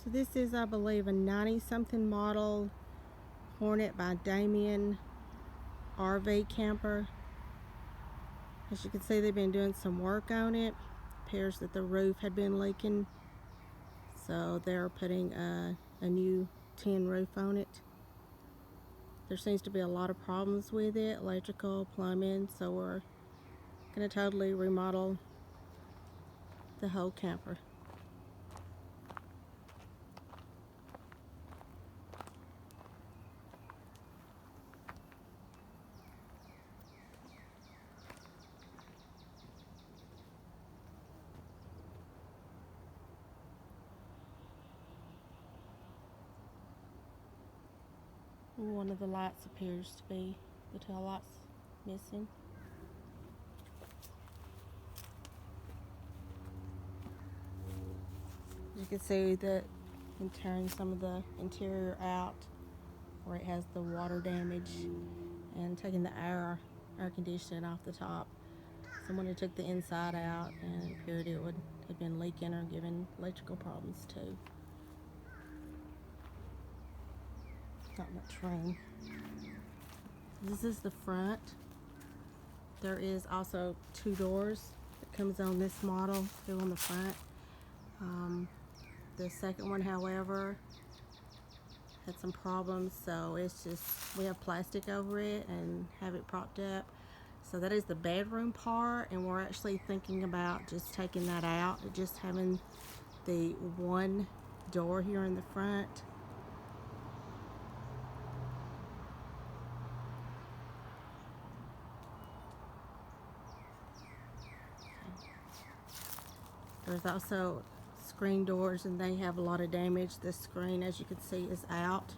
So this is, I believe, a 90-something model Hornet by Damien RV camper. As you can see, they've been doing some work on it. Appears that the roof had been leaking, so they're putting a new tin roof on it. There seems to be a lot of problems with it, electrical, plumbing, so we're going to totally remodel the whole camper. One of the lights appears to be, the tail lights missing. You can see that I'm tearing some of the interior out where it has the water damage and taking the air conditioning off the top. Someone had took the inside out and it appeared it would have been leaking or giving electrical problems too. Not much room. This is the front. There is also 2 doors that comes on this model, 2 on the front. The second one, however, had some problems, so it's just, we have plastic over it and have it propped up. So that is the bedroom part, and we're actually thinking about just taking that out and just having the one door here in the front. There's also screen doors, and they have a lot of damage. This screen, as you can see, is out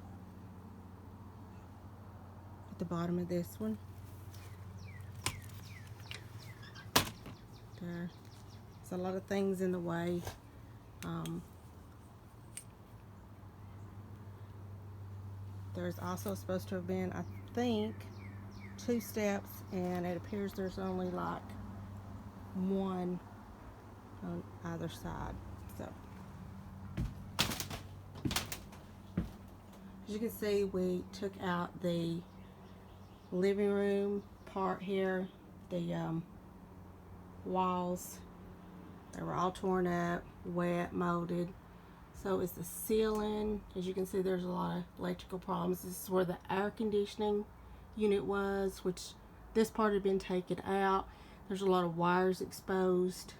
at the bottom of this one. There's a lot of things in the way. There's also supposed to have been, I think, 2 steps, and it appears there's only like 1 on either side. So as you can see, we took out the living room part here. The walls, they were all torn up, wet, molded. So is the ceiling. As you can see, there's a lot of electrical problems. This is where the air conditioning unit was, which this part had been taken out. There's a lot of wires exposed.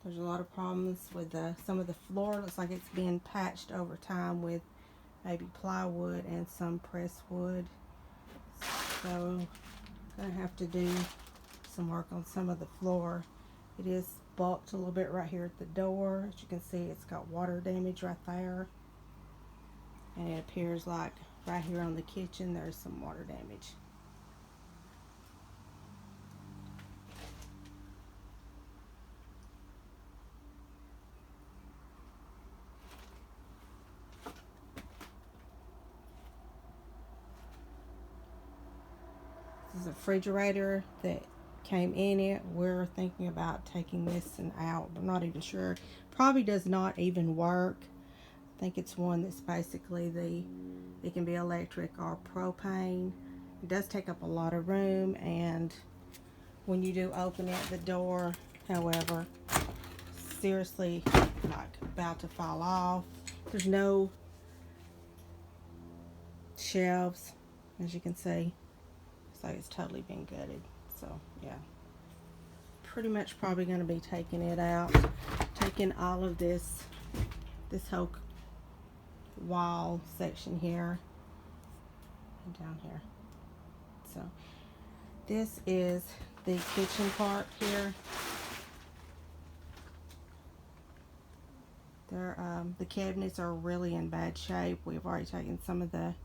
There's a lot of problems with some of the floor. Looks like it's being patched over time with maybe plywood and some pressed wood. So I'm gonna have to do some work on some of the floor. It is bulked a little bit right here at the door. As you can see, it's got water damage right there. And it appears like right here on the kitchen there's some water damage. This is a refrigerator that came in it. We're thinking about taking this one out. I'm not even sure. Probably does not even work. I think it's one that's basically it can be electric or propane. It does take up a lot of room, and when you do open it, the door, however, seriously like about to fall off. There's no shelves, as you can see. It's like it's totally been gutted. So yeah, pretty much probably going to be taking it out, taking all of this whole wall section here and down here. So this is the kitchen part here. The cabinets are really in bad shape. We've already taken some of the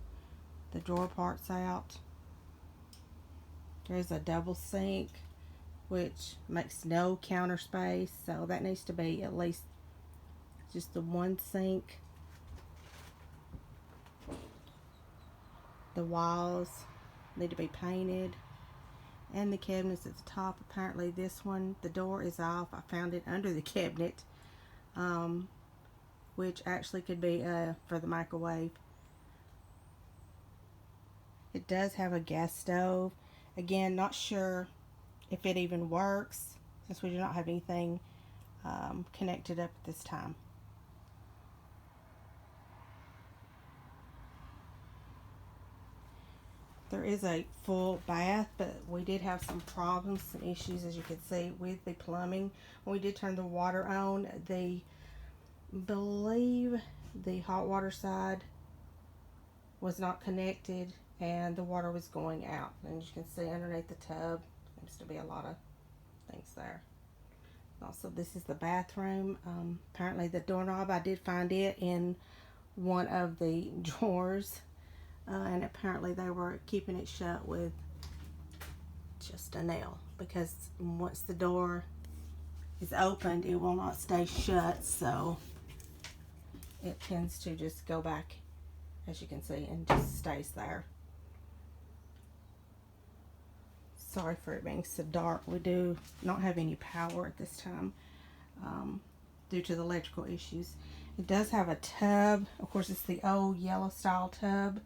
drawer parts out. There's a double sink, which makes no counter space, so that needs to be at least just the one sink. The walls need to be painted. And the cabinets at the top, apparently this one, the door is off. I found it under the cabinet, which actually could be for the microwave. It does have a gas stove. Again, not sure if it even works, since we do not have anything connected up at this time. There is a full bath, but we did have some problems, some issues, as you can see, with the plumbing. When we did turn the water on, believe the hot water side was not connected and the water was going out. And as you can see underneath the tub, seems to be a lot of things there. Also, this is the bathroom. Apparently the doorknob, I did find it in one of the drawers. And apparently they were keeping it shut with just a nail, because once the door is opened, it will not stay shut, so it tends to just go back, as you can see, and just stays there. Sorry for it being so dark. We do not have any power at this time due to the electrical issues. It does have a tub. Of course, it's the old yellow style tub.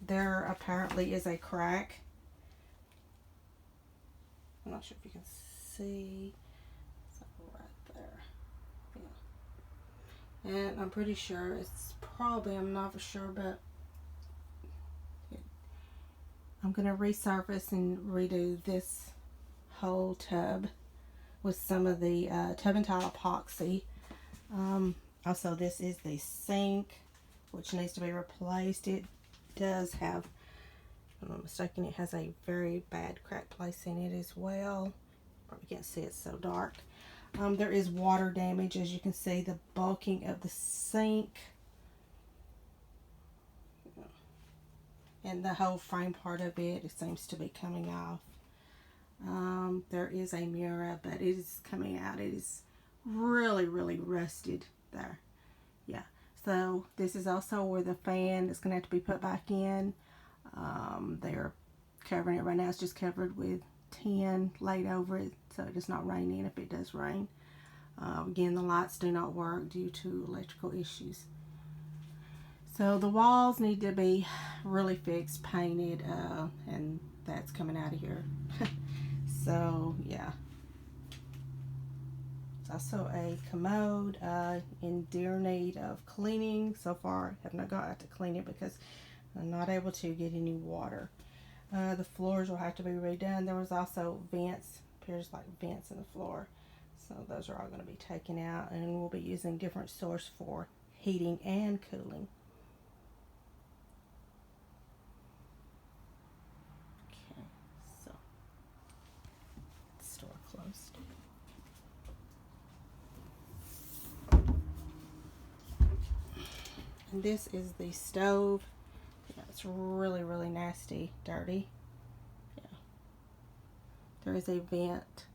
There apparently is a crack. I'm not sure if you can see. It's right there. Yeah. And I'm pretty sure it's probably, I'm not for sure, but I'm going to resurface and redo this whole tub with some of the tub and tile epoxy. Also, this is the sink, which needs to be replaced. It does have, if I'm not mistaken, it has a very bad crack place in it as well. Probably can't see, it's so dark. There is water damage, as you can see, the bulking of the sink and the whole frame part of it seems to be coming off. There is a mirror, but it is coming out. It is really, really rusted there. Yeah. So this is also where the fan is going to have to be put back in. They're covering it right now. It's just covered with tin laid over it, so it does not rain in if it does rain. Again, the lights do not work due to electrical issues. So the walls need to be really fixed, painted, and that's coming out of here. So yeah. Also a commode in dear need of cleaning. So far I have not got to clean it because I'm not able to get any water. The floors will have to be redone. There was also vents, appears like vents in the floor, so those are all going to be taken out, and we'll be using different source for heating and cooling. Okay, so store closed. And this is the stove. Yeah, it's really, really nasty, dirty. Yeah. There is a vent.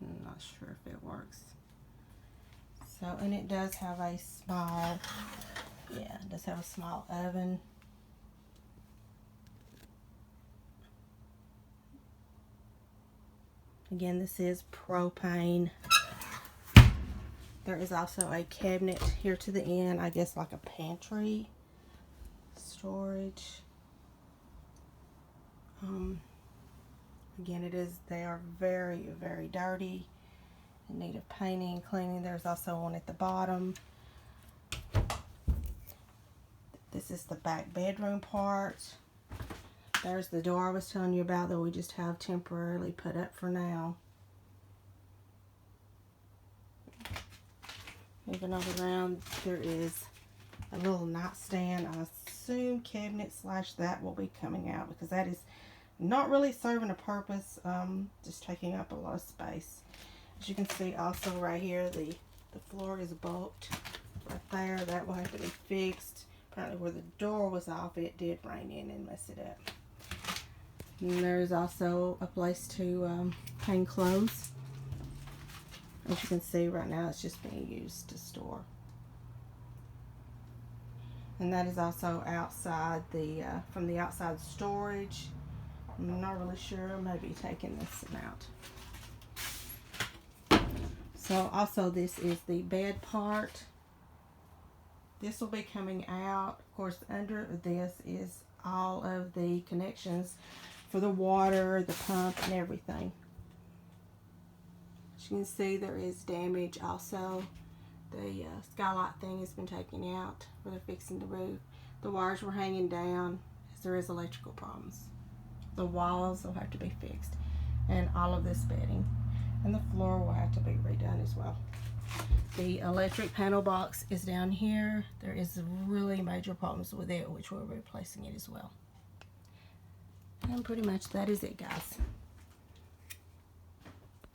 I'm not sure if it works. So, and it does have a small, yeah, it does have a small oven. Again, this is propane. There is also a cabinet here to the end, I guess like a pantry storage. Again, they are very, very dirty, in need of painting, cleaning. There's also one at the bottom. This is the back bedroom part. There's the door I was telling you about that we just have temporarily put up for now. Moving on around, there is a little nightstand. I assume cabinet slash that will be coming out, because that is not really serving a purpose, just taking up a lot of space. As you can see also right here, the floor is bulked right there. That will have to be fixed. Apparently where the door was off, it did rain in and mess it up. And there's also a place to hang clothes. As you can see right now, it's just being used to store. And that is also outside the, from the outside storage. I'm not really sure. Maybe taking this out. So also this is the bed part. This will be coming out. Of course, under this is all of the connections for the water, the pump, and everything. As you can see, there is damage also. The skylight thing has been taken out where they're fixing the roof. The wires were hanging down as there is electrical problems. The walls will have to be fixed, and all of this bedding. And the floor will have to be redone as well. The electric panel box is down here. There is really major problems with it, which we're replacing it as well. And pretty much that is it, guys.